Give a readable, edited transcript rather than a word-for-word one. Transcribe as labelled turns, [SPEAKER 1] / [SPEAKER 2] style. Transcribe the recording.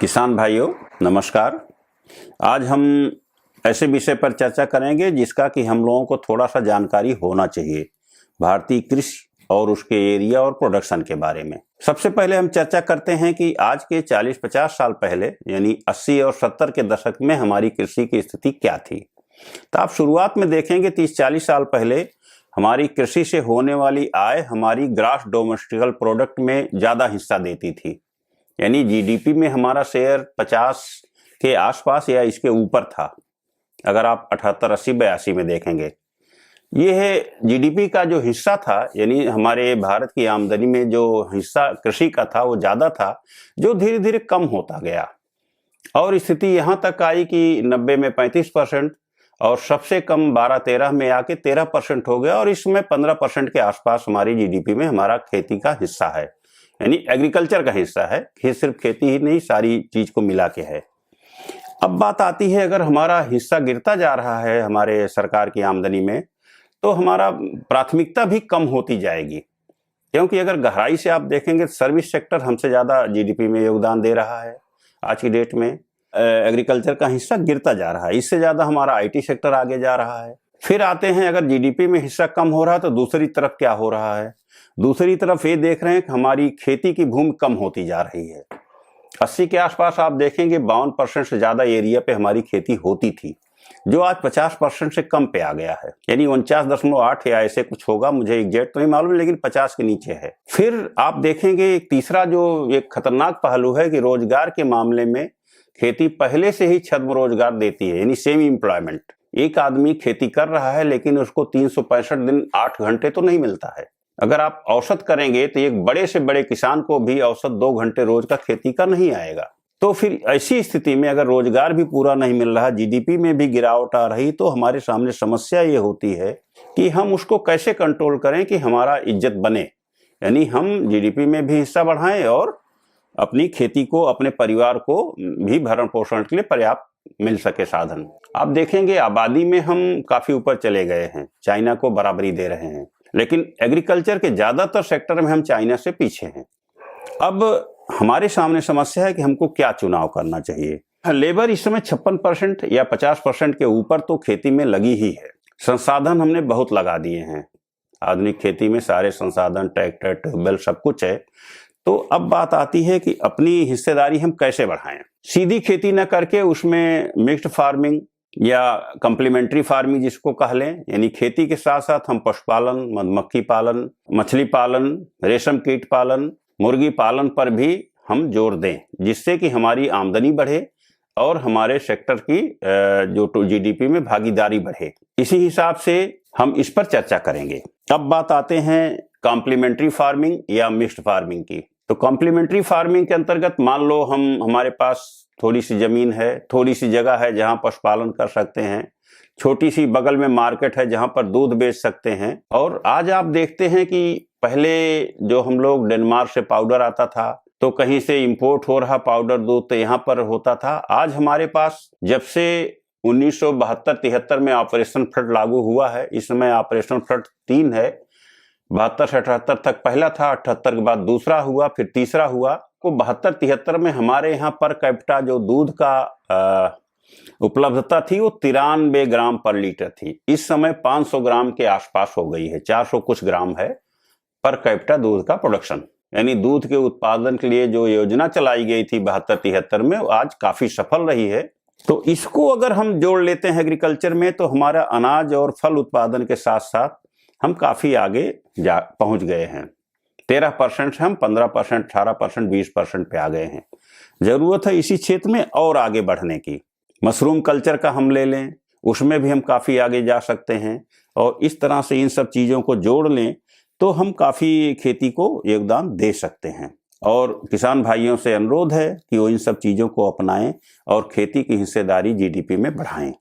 [SPEAKER 1] किसान भाइयों नमस्कार। आज हम ऐसे विषय पर चर्चा करेंगे जिसका कि हम लोगों को थोड़ा सा जानकारी होना चाहिए, भारतीय कृषि और उसके एरिया और प्रोडक्शन के बारे में। सबसे पहले हम चर्चा करते हैं कि आज के 40-50 साल पहले यानी 80 और 70 के दशक में हमारी कृषि की स्थिति क्या थी। तो आप शुरुआत में देखेंगे 30-40 साल पहले हमारी कृषि से होने वाली आय हमारी ग्रॉस डोमेस्टिक प्रोडक्ट में ज़्यादा हिस्सा देती थी, यानी जीडीपी में हमारा शेयर 50 के आसपास या इसके ऊपर था। अगर आप 78, 80, 82 में देखेंगे, ये है जीडीपी का जो हिस्सा था, यानी हमारे भारत की आमदनी में जो हिस्सा कृषि का था वो ज़्यादा था, जो धीरे धीरे कम होता गया और स्थिति यहाँ तक आई कि 90 में 35% और सबसे कम 12-13 में आके 13% हो गया और इसमें 15% के आसपास हमारी जीडीपी में हमारा खेती का हिस्सा है, यानी एग्रीकल्चर का हिस्सा है। सिर्फ खेती ही नहीं, सारी चीज को मिला के है। अब बात आती है, अगर हमारा हिस्सा गिरता जा रहा है हमारे सरकार की आमदनी में, तो हमारा प्राथमिकता भी कम होती जाएगी, क्योंकि अगर गहराई से आप देखेंगे सर्विस सेक्टर हमसे ज्यादा जीडीपी में योगदान दे रहा है। आज की डेट में एग्रीकल्चर का हिस्सा गिरता जा रहा है, इससे ज्यादा हमारा आईटी सेक्टर आगे जा रहा है। फिर आते हैं, अगर जीडीपी में हिस्सा कम हो रहा है तो दूसरी तरफ क्या हो रहा है। दूसरी तरफ ये देख रहे हैं कि हमारी खेती की भूमि कम होती जा रही है। 80 के आसपास आप देखेंगे 52% से ज्यादा एरिया पे हमारी खेती होती थी, जो आज 50% से कम पे आ गया है, यानी 49.8 या ऐसे कुछ होगा, मुझे एग्जैक्ट तो नहीं मालूम, लेकिन 50 के नीचे है। फिर आप देखेंगे एक तीसरा जो एक खतरनाक पहलू है कि रोजगार के मामले में खेती पहले से ही छद्म रोजगार देती है, यानी सेमी एम्प्लॉयमेंट। एक आदमी खेती कर रहा है लेकिन उसको 365 दिन 8 घंटे तो नहीं मिलता है। अगर आप औसत करेंगे तो एक बड़े से बड़े किसान को भी औसत 2 घंटे रोज का खेती का नहीं आएगा। तो फिर ऐसी स्थिति में अगर रोजगार भी पूरा नहीं मिल रहा, जीडीपी में भी गिरावट आ रही, तो हमारे सामने समस्या ये होती है कि हम उसको कैसे कंट्रोल करें कि हमारा इज्जत बने, यानी हम जीडीपी में भी हिस्सा बढ़ाएं और अपनी खेती को, अपने परिवार को भी भरण पोषण के लिए पर्याप्त मिल सके साधन। आप देखेंगे आबादी में हम काफी ऊपर चले गए हैं, चाइना को बराबरी दे रहे हैं, लेकिन एग्रीकल्चर के ज्यादातर सेक्टर में हम चाइना से पीछे हैं। अब हमारे सामने समस्या है कि हमको क्या चुनाव करना चाहिए। लेबर इस समय 56% या 50% के ऊपर तो खेती में लगी ही है। संसाधन हमने बहुत लगा दिए हैं, आधुनिक खेती में सारे संसाधन, ट्रैक्टर, ट्यूबवेल, सब कुछ है। तो अब बात आती है कि अपनी हिस्सेदारी हम कैसे बढ़ाएं। सीधी खेती न करके उसमें मिक्स्ड फार्मिंग या कंप्लीमेंट्री फार्मिंग जिसको कह लें, यानी खेती के साथ साथ हम पशुपालन, मधुमक्खी पालन, मछली पालन, रेशम कीट पालन, मुर्गी पालन पर भी हम जोर दें, जिससे कि हमारी आमदनी बढ़े और हमारे सेक्टर की जो जीडीपी में भागीदारी बढ़े। इसी हिसाब से हम इस पर चर्चा करेंगे। अब बात आते हैं कॉम्प्लीमेंट्री फार्मिंग या मिक्स्ड फार्मिंग की। तो कॉम्प्लीमेंट्री फार्मिंग के अंतर्गत मान लो हमारे पास थोड़ी सी जमीन है, थोड़ी सी जगह है जहां पशुपालन कर सकते हैं, छोटी सी बगल में मार्केट है जहां पर दूध बेच सकते हैं। और आज आप देखते हैं कि पहले जो हम लोग डेनमार्क से पाउडर आता था, तो कहीं से इंपोर्ट हो रहा पाउडर दूध तो यहाँ पर होता था। आज हमारे पास जब से 1972-73 में ऑपरेशन फ्लड लागू हुआ है, इस समय ऑपरेशन फ्लड 3 है। 72 से 78 तक पहला था, 78 के बाद दूसरा हुआ, फिर तीसरा हुआ। को 72-73 में हमारे यहाँ पर कैपिटा जो दूध का उपलब्धता थी वो 93 ग्राम पर लीटर थी। इस समय 500 ग्राम के आसपास हो गई है, 400 कुछ ग्राम है पर कैपिटा दूध का प्रोडक्शन। यानी दूध के उत्पादन के लिए जो योजना चलाई गई थी 72-73 में, आज काफी सफल रही है। तो इसको अगर हम जोड़ लेते हैं एग्रीकल्चर में, तो हमारा अनाज और फल उत्पादन के साथ साथ हम काफी आगे पहुंच गए हैं। 13% से हम 15%, 18%, 20% पे आ गए हैं। जरूरत है इसी क्षेत्र में और आगे बढ़ने की। मशरूम कल्चर का हम ले लें, उसमें भी हम काफी आगे जा सकते हैं। और इस तरह से इन सब चीजों को जोड़ लें तो हम काफी खेती को योगदान दे सकते हैं। और किसान भाइयों से अनुरोध है कि वो इन सब चीजों को अपनाएं और खेती की हिस्सेदारी जीडीपी में बढ़ाएं।